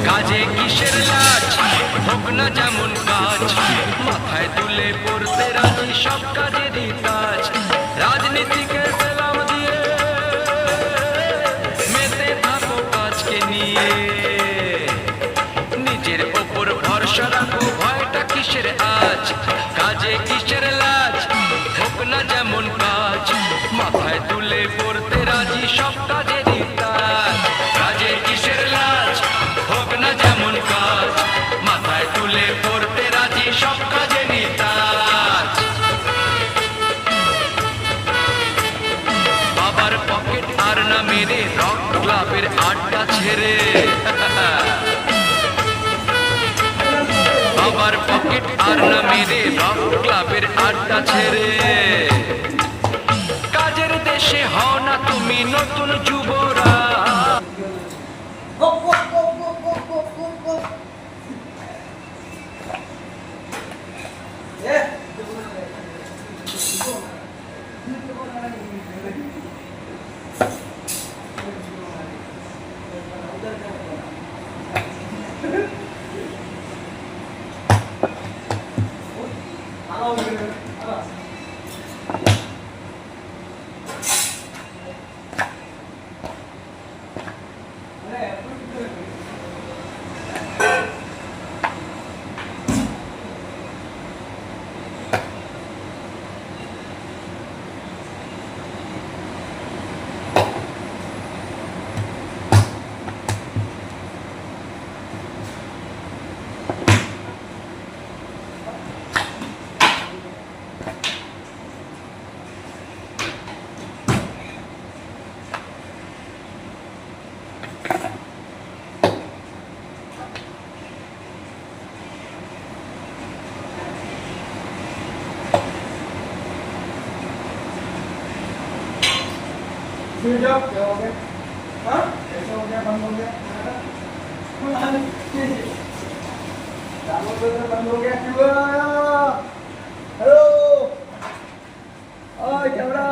কাজে কিসের লাজ হোক না যেমন কাজ মাথায় তুলে পড়তে রাজি সব কাজেরই কাজ রাজনীতিকে সেলাম দিয়ে মেতে থাকো কাজকে নিয়ে নিজের ওপর ভরসা রাখো ভয়টা কিসের আজ কাজে কিসের লাজ হোক না যেমন কাজ মাথায় তুলে পড়তে রাজি সব কাজেরই কাজ কাজে কিসের লাজ হোক না যেমন কাজ মাথায় তুলে পড়তে রাজি সব কাজেরই কাজ বাবার পকেট আর না মেরে রক ক্লাবের আড্ডা ছেড়ে বাবার পকেট আর না মেরে রক ক্লাবের আড্ডা ছেড়ে কাজের দেশে হও না তুমি নতুন যুবরা स्विच ऑफ क्या हो गया? हाँ कैसे हो गया? बंद हो गया? चालू तो बंद हो गया क्यों? हेलो ओए कैमरा